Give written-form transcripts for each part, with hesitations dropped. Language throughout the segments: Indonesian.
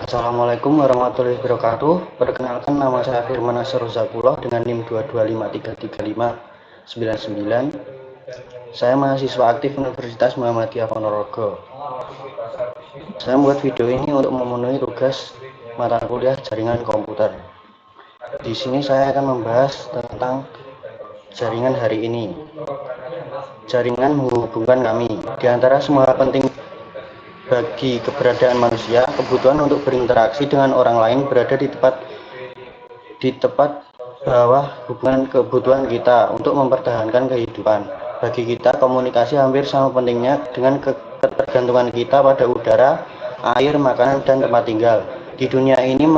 Assalamualaikum warahmatullahi wabarakatuh. Perkenalkan, nama saya Firman Asruzapullah dengan NIM 225335999. Saya mahasiswa aktif Universitas Muhammadiyah Ponorogo. Saya membuat video ini untuk memenuhi tugas mata kuliah jaringan komputer. Di sini saya akan membahas tentang jaringan hari ini. Jaringan menghubungkan kami. Di antara semua penting bagi keberadaan manusia, kebutuhan untuk berinteraksi dengan orang lain berada di tepat bawah hubungan kebutuhan kita untuk mempertahankan kehidupan. Bagi kita, komunikasi hampir sama pentingnya dengan ketergantungan kita pada udara, air, makanan, dan tempat tinggal. Di dunia ini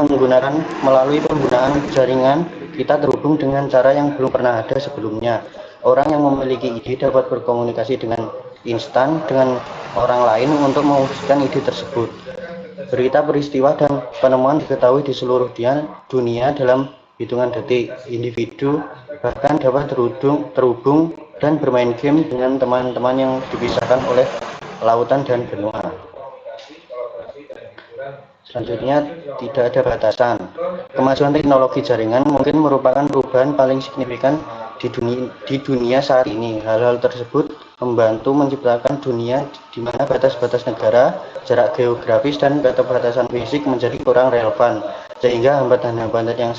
melalui penggunaan jaringan, kita terhubung dengan cara yang belum pernah ada sebelumnya. Orang yang memiliki ide dapat berkomunikasi dengan instan dengan orang lain untuk mewujudkan ide tersebut. Berita, peristiwa, dan penemuan diketahui di seluruh dunia dalam hitungan detik. Individu bahkan dapat terhubung dan bermain game dengan teman-teman yang dipisahkan oleh lautan dan benua. Selanjutnya, tidak ada batasan. Kemajuan teknologi jaringan mungkin merupakan perubahan paling signifikan di dunia saat ini. Hal-hal tersebut membantu menciptakan dunia di mana batas-batas negara, jarak geografis, dan keterbatasan fisik menjadi kurang relevan, sehingga hambatan-hambatan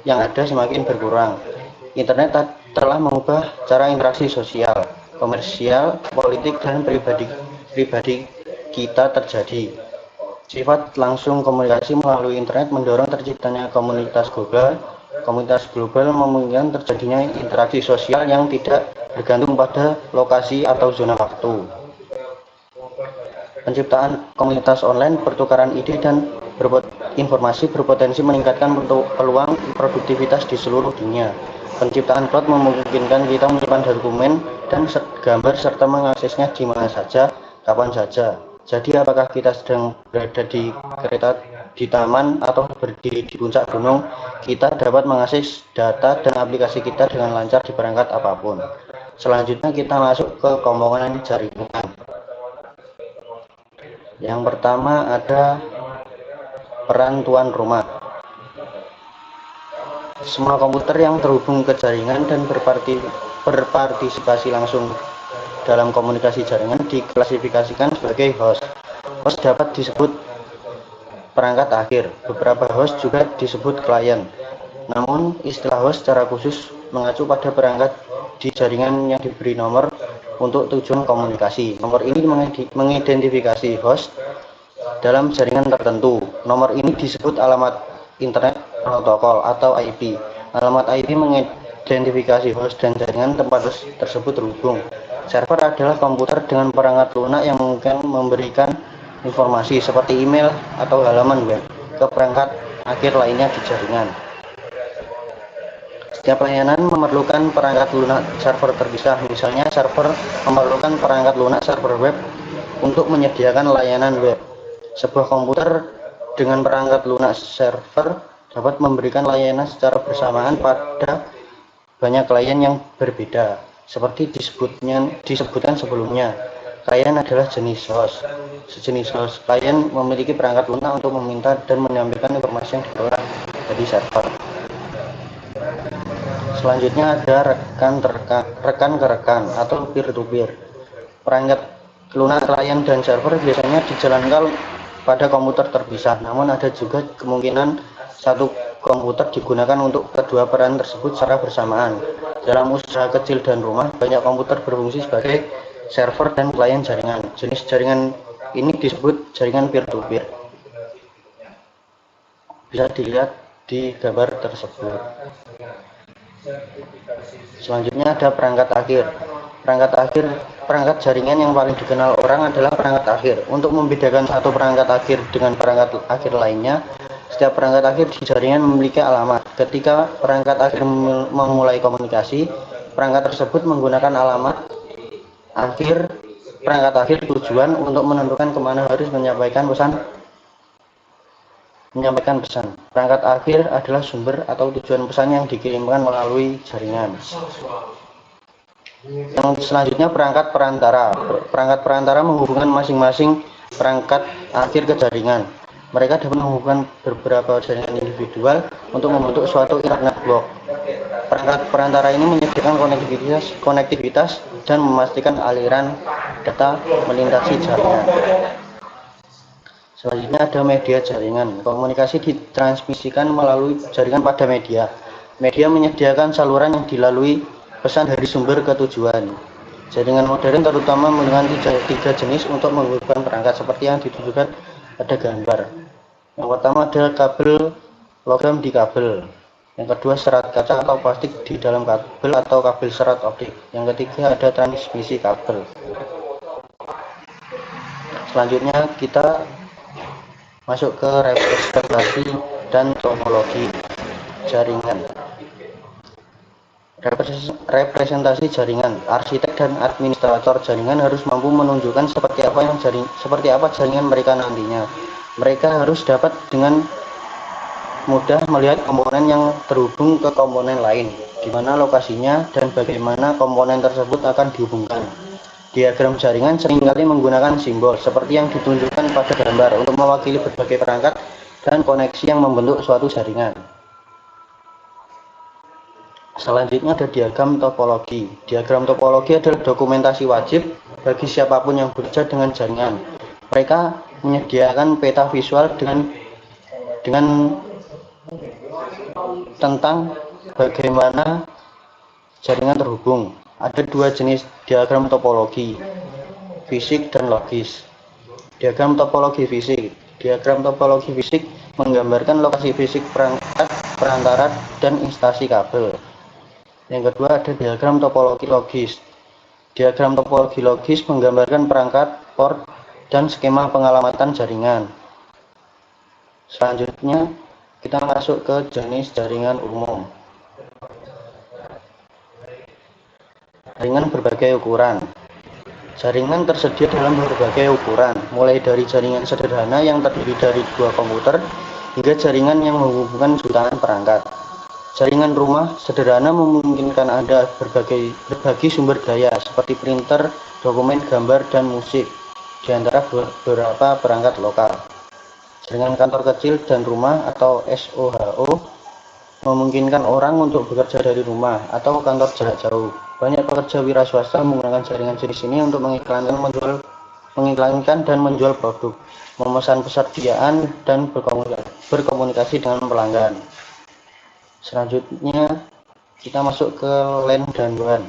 yang ada semakin berkurang. Internet telah mengubah cara interaksi sosial, komersial, politik, dan pribadi kita terjadi. Sifat langsung komunikasi melalui internet mendorong terciptanya komunitas global. Komunitas global memungkinkan terjadinya interaksi sosial yang tidak bergantung pada lokasi atau zona waktu. Penciptaan komunitas online, pertukaran ide, dan informasi berpotensi meningkatkan peluang produktivitas di seluruh dunia. Penciptaan cloud memungkinkan kita menyimpan dokumen dan gambar serta mengaksesnya di mana saja, kapan saja. Jadi, apakah kita sedang berada di kereta, di taman, atau berdiri di puncak gunung, kita dapat mengakses data dan aplikasi kita dengan lancar di perangkat apapun. Selanjutnya, kita masuk ke komponen jaringan. Yang pertama ada peran tuan rumah. Semua komputer yang terhubung ke jaringan dan berpartisipasi langsung dalam komunikasi jaringan diklasifikasikan sebagai host. Host dapat disebut perangkat akhir. Beberapa host juga disebut klien. Namun, istilah host secara khusus mengacu pada perangkat di jaringan yang diberi nomor untuk tujuan komunikasi. Nomor ini mengidentifikasi host dalam jaringan tertentu. Nomor ini disebut alamat internet protokol atau IP. Alamat IP mengidentifikasi host dan jaringan tempat tersebut terhubung. Server adalah komputer dengan perangkat lunak yang mungkin memberikan informasi seperti email atau halaman web ke perangkat akhir lainnya di jaringan. Setiap layanan memerlukan perangkat lunak server terpisah. Misalnya, server memerlukan perangkat lunak server web untuk menyediakan layanan web. Sebuah komputer dengan perangkat lunak server dapat memberikan layanan secara bersamaan pada banyak klien yang berbeda. Seperti disebutkan sebelumnya, klien adalah sejenis host. Klien memiliki perangkat lunak untuk meminta dan menyampaikan informasi yang diperoleh dari server. Selanjutnya ada rekan ke rekan atau peer to peer. Perangkat lunak klien dan server biasanya dijalankan pada komputer terpisah, namun ada juga kemungkinan satu komputer digunakan untuk kedua peran tersebut secara bersamaan. Dalam usaha kecil dan rumah, banyak komputer berfungsi sebagai server dan klien jaringan. Jenis jaringan ini disebut jaringan peer-to-peer. Bisa dilihat di gambar tersebut. Selanjutnya ada perangkat akhir. Perangkat jaringan yang paling dikenal orang adalah perangkat akhir. Untuk membedakan satu perangkat akhir dengan perangkat akhir lainnya, setiap perangkat akhir di jaringan memiliki alamat. Ketika perangkat akhir memulai komunikasi, perangkat tersebut menggunakan alamat akhir perangkat akhir tujuan untuk menentukan kemana harus menyampaikan pesan. Perangkat akhir adalah sumber atau tujuan pesan yang dikirimkan melalui jaringan. Yang selanjutnya perangkat perantara. Perangkat perantara menghubungkan masing-masing perangkat akhir ke jaringan. Mereka dapat menghubungkan beberapa jaringan individual untuk membentuk suatu internet block. Perangkat perantara ini menyediakan konektivitas dan memastikan aliran data melintasi jaringan. Selanjutnya ada media jaringan. Komunikasi ditransmisikan melalui jaringan pada media. Media menyediakan saluran yang dilalui pesan dari sumber ke tujuan. Jaringan modern terutama menggunakan tiga jenis untuk menghubungkan perangkat seperti yang ditunjukkan pada gambar. Yang pertama ada kabel logam di kabel. Yang kedua serat kaca atau plastik di dalam kabel atau kabel serat optik. Yang ketiga ada transmisi kabel. Selanjutnya kita masuk ke representasi dan topologi jaringan. Representasi jaringan. Arsitek dan administrator jaringan harus mampu menunjukkan seperti apa jaringan mereka nantinya. Mereka harus dapat dengan mudah melihat komponen yang terhubung ke komponen lain, di mana lokasinya dan bagaimana komponen tersebut akan dihubungkan. Diagram jaringan seringkali menggunakan simbol seperti yang ditunjukkan pada gambar untuk mewakili berbagai perangkat dan koneksi yang membentuk suatu jaringan. Selanjutnya ada diagram topologi. Diagram topologi adalah dokumentasi wajib bagi siapapun yang bekerja dengan jaringan. Mereka menyediakan peta visual dengan tentang bagaimana jaringan terhubung. Ada dua jenis diagram topologi, fisik dan logis. Diagram topologi fisik. Diagram topologi fisik menggambarkan lokasi fisik perangkat, perantara, dan instansi kabel. Yang kedua ada diagram topologi logis. Diagram topologi logis menggambarkan perangkat, port, dan skema pengalamatan jaringan. Selanjutnya kita masuk ke jenis jaringan umum. Jaringan berbagai ukuran. Jaringan tersedia dalam berbagai ukuran, mulai dari jaringan sederhana yang terdiri dari dua komputer hingga jaringan yang menghubungkan jutaan perangkat. Jaringan rumah sederhana memungkinkan Anda berbagi sumber daya seperti printer, dokumen, gambar, dan musik di antara beberapa perangkat lokal. Jaringan kantor kecil dan rumah atau SOHO memungkinkan orang untuk bekerja dari rumah atau kantor jarak jauh. Banyak pekerja wira swasta menggunakan jaringan jenis ini untuk mengiklankan dan menjual produk, memesan persediaan, dan berkomunikasi dengan pelanggan. Selanjutnya kita masuk ke LAN dan WAN.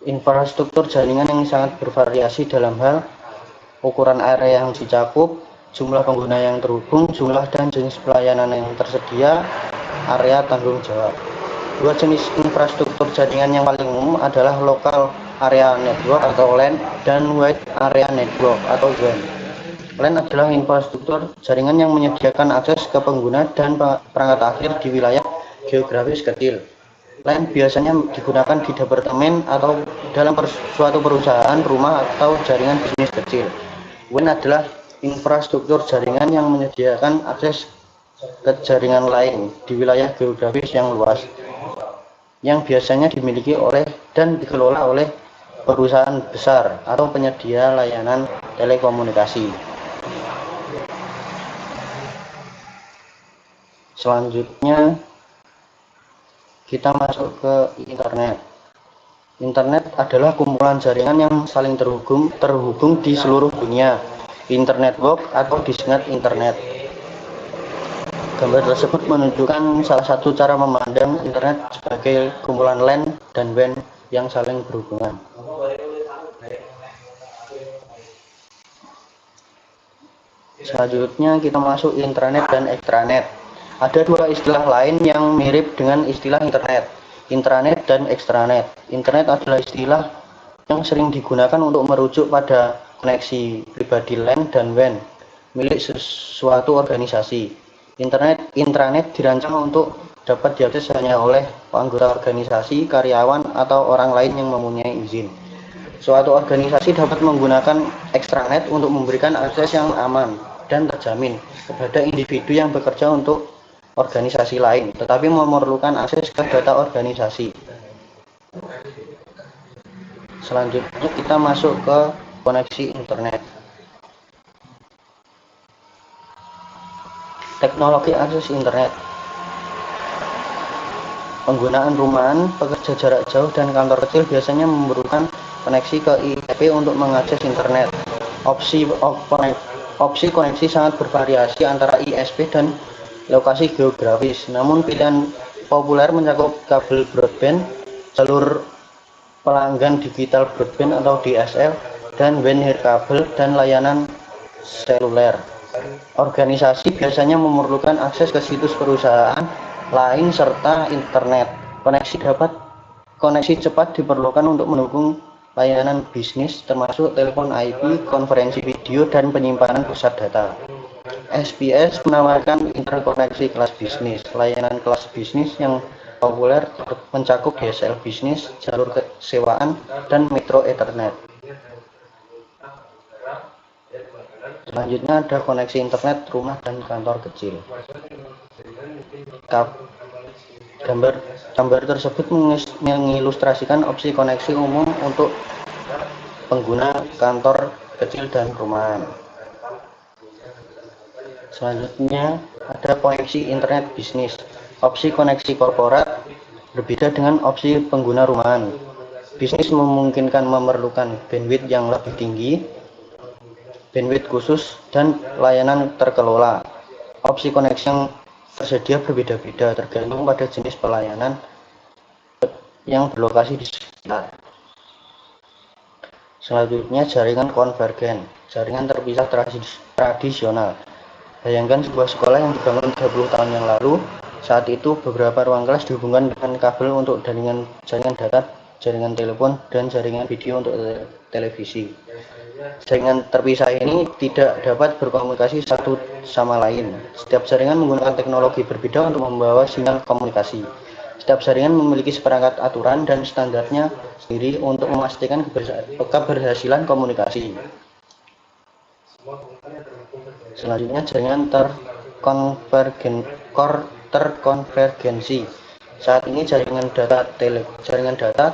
Infrastruktur jaringan yang sangat bervariasi dalam hal ukuran area yang dicakup, jumlah pengguna yang terhubung, jumlah dan jenis pelayanan yang tersedia, area tanggung jawab. Dua jenis infrastruktur jaringan yang paling umum adalah local area network atau LAN dan wide area network atau WAN. LAN adalah infrastruktur jaringan yang menyediakan akses ke pengguna dan perangkat akhir di wilayah geografis kecil. LAN biasanya digunakan di departemen atau dalam suatu perusahaan, rumah, atau jaringan bisnis kecil. WAN adalah infrastruktur jaringan yang menyediakan akses ke jaringan lain di wilayah geografis yang luas, yang biasanya dimiliki oleh dan dikelola oleh perusahaan besar atau penyedia layanan telekomunikasi. Selanjutnya kita masuk ke internet. Internet adalah kumpulan jaringan yang saling terhubung di seluruh dunia. Internet box atau disingkat internet. Gambar tersebut menunjukkan salah satu cara memandang internet sebagai kumpulan LAN dan WAN yang saling berhubungan. Selanjutnya kita masuk intranet dan extranet. Ada dua istilah lain yang mirip dengan istilah internet, intranet dan extranet. Internet adalah istilah yang sering digunakan untuk merujuk pada koneksi pribadi LAN dan WAN milik suatu organisasi. Intranet dirancang untuk dapat diakses hanya oleh anggota organisasi, karyawan, atau orang lain yang mempunyai izin. Suatu organisasi dapat menggunakan extranet untuk memberikan akses yang aman dan terjamin kepada individu yang bekerja untuk organisasi lain, tetapi memerlukan akses ke data organisasi. Selanjutnya kita masuk ke koneksi internet. Teknologi akses internet. Penggunaan rumahan, pekerja jarak jauh, dan kantor kecil biasanya memerlukan koneksi ke IP untuk mengakses internet. Opsi koneksi sangat bervariasi antara ISP dan lokasi geografis, namun pilihan populer mencakup kabel broadband, jalur pelanggan digital broadband atau DSL, dan WAN nirkabel dan layanan seluler. Organisasi biasanya memerlukan akses ke situs perusahaan lain serta internet. Koneksi cepat diperlukan untuk mendukung layanan bisnis termasuk telepon IP, konferensi video, dan penyimpanan pusat data. SPS menawarkan interkoneksi kelas bisnis. Layanan kelas bisnis yang populer mencakup DSL bisnis, jalur kesewaan, dan Metro Ethernet. Selanjutnya ada koneksi internet rumah dan kantor kecil. Gambar tersebut mengilustrasikan opsi koneksi umum untuk pengguna kantor kecil dan rumahan. Selanjutnya ada koneksi internet bisnis. Opsi koneksi korporat berbeda dengan opsi pengguna rumahan. Bisnis memungkinkan memerlukan bandwidth yang lebih tinggi, bandwidth khusus, dan layanan terkelola. Opsi koneksi yang tersedia berbeda-beda tergantung pada jenis pelayanan yang berlokasi di sekitar. Selanjutnya jaringan konvergen, jaringan terpisah tradisional. Bayangkan sebuah sekolah yang dibangun 30 tahun yang lalu. Saat itu beberapa ruang kelas dihubungkan dengan kabel untuk jaringan data, jaringan telepon, dan jaringan video untuk televisi. Jaringan terpisah ini tidak dapat berkomunikasi satu sama lain. Setiap jaringan menggunakan teknologi berbeda untuk membawa sinyal komunikasi. Setiap jaringan memiliki seperangkat aturan dan standarnya sendiri untuk memastikan keberhasilan komunikasi. Selanjutnya jaringan terkonvergensi. Saat ini jaringan data,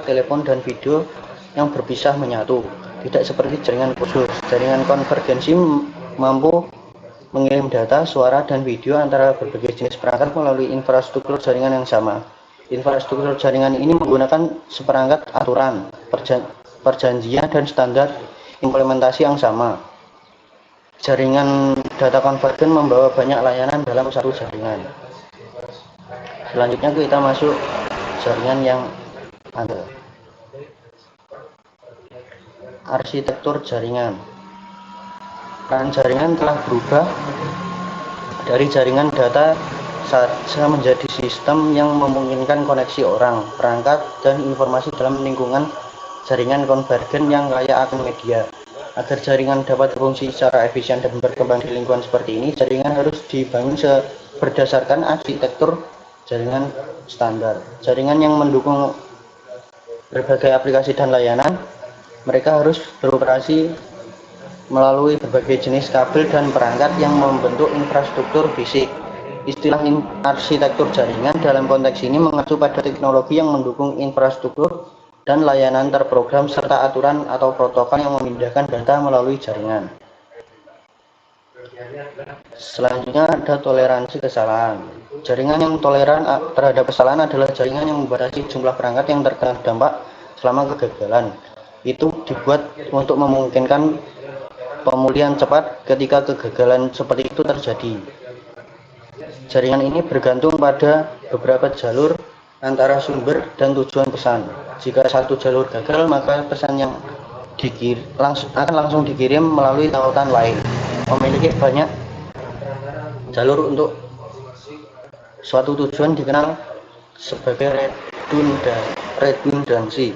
telepon, dan video yang berpisah menyatu. Tidak seperti jaringan khusus. Jaringan konvergensi mampu mengirim data, suara, dan video antara berbagai jenis perangkat melalui infrastruktur jaringan yang sama. Infrastruktur jaringan ini menggunakan seperangkat aturan, perjanjian, dan standar implementasi yang sama. Jaringan data konvergen membawa banyak layanan dalam satu jaringan. Selanjutnya kita masuk jaringan yang ada. Arsitektur jaringan. Peran jaringan telah berubah dari jaringan data saja menjadi sistem yang memungkinkan koneksi orang, perangkat, dan informasi dalam lingkungan jaringan konvergen yang kaya akan media. Agar jaringan dapat berfungsi secara efisien dan berkembang di lingkungan seperti ini, jaringan harus dibangun berdasarkan arsitektur jaringan standar. Jaringan yang mendukung berbagai aplikasi dan layanan, mereka harus beroperasi melalui berbagai jenis kabel dan perangkat yang membentuk infrastruktur fisik. Istilah arsitektur jaringan dalam konteks ini mengacu pada teknologi yang mendukung infrastruktur dan layanan terprogram serta aturan atau protokol yang memindahkan data melalui jaringan. Selanjutnya ada toleransi kesalahan. Jaringan yang toleran terhadap kesalahan adalah jaringan yang membatasi jumlah perangkat yang terkena dampak selama kegagalan. Itu dibuat untuk memungkinkan pemulihan cepat ketika kegagalan seperti itu terjadi. Jaringan ini bergantung pada beberapa jalur antara sumber dan tujuan pesan. Jika satu jalur gagal, maka pesan yang akan langsung dikirim melalui tautan lain. Memiliki banyak jalur untuk suatu tujuan dikenal sebagai redundansi.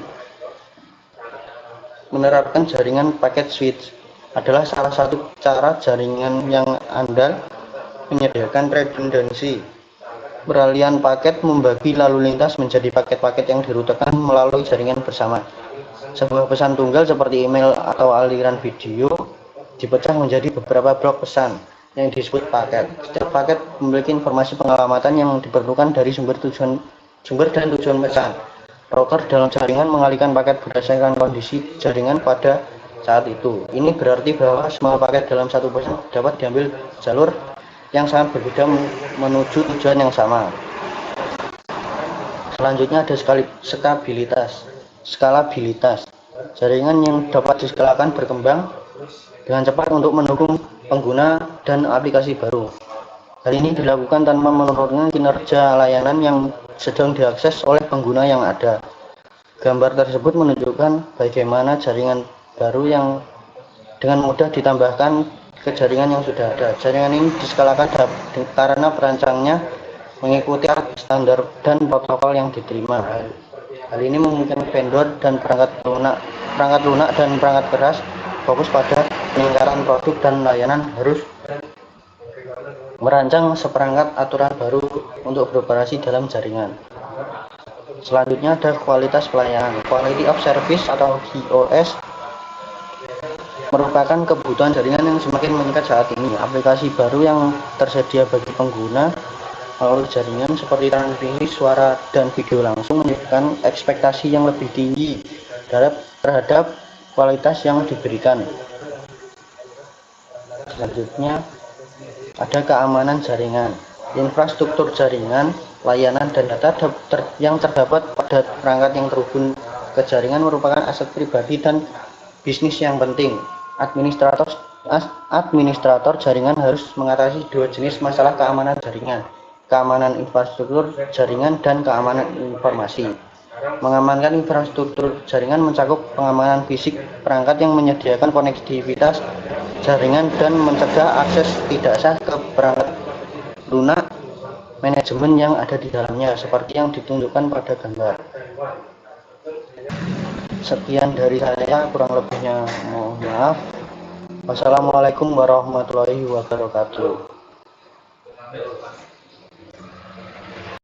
Menerapkan jaringan paket switch adalah salah satu cara jaringan yang andal menyediakan redundansi. Peralihan paket membagi lalu lintas menjadi paket-paket yang dirutekan melalui jaringan bersama. Sebuah pesan tunggal seperti email atau aliran video dipecah menjadi beberapa blok pesan yang disebut paket. Setiap paket memiliki informasi pengalamatan yang diperlukan dari sumber dan tujuan pesan. Router dalam jaringan mengalihkan paket berdasarkan kondisi jaringan pada saat itu. Ini berarti bahwa semua paket dalam satu pesan dapat diambil jalur yang sangat berbeda menuju tujuan yang sama. Selanjutnya ada skalabilitas. Jaringan yang dapat diskalakan berkembang dengan cepat untuk mendukung pengguna dan aplikasi baru. Hal ini dilakukan tanpa menurunkan kinerja layanan yang sedang diakses oleh pengguna yang ada. Gambar tersebut menunjukkan bagaimana jaringan baru yang dengan mudah ditambahkan ke jaringan yang sudah ada. Jaringan ini diskalakan karena perancangnya mengikuti standar dan protokol yang diterima. Hal ini memungkinkan vendor dan perangkat lunak dan perangkat keras fokus pada peningkatan produk dan layanan harus merancang seperangkat aturan baru untuk beroperasi dalam jaringan. Selanjutnya ada kualitas pelayanan. Quality of Service atau QoS merupakan kebutuhan jaringan yang semakin meningkat saat ini. Aplikasi baru yang tersedia bagi pengguna melalui jaringan seperti transmisi suara dan video langsung menyebabkan ekspektasi yang lebih tinggi terhadap kualitas yang diberikan. Selanjutnya ada keamanan jaringan. Infrastruktur jaringan, layanan, dan data yang terdapat pada perangkat yang terhubung ke jaringan merupakan aset pribadi dan bisnis yang penting. Administrator jaringan harus mengatasi dua jenis masalah keamanan jaringan: keamanan infrastruktur jaringan dan keamanan informasi. Mengamankan infrastruktur jaringan mencakup pengamanan fisik perangkat yang menyediakan konektivitas jaringan dan mencegah akses tidak sah ke perangkat lunak manajemen yang ada di dalamnya, seperti yang ditunjukkan pada gambar. Sekian dari saya, kurang lebihnya mohon maaf. Wassalamualaikum warahmatullahi wabarakatuh.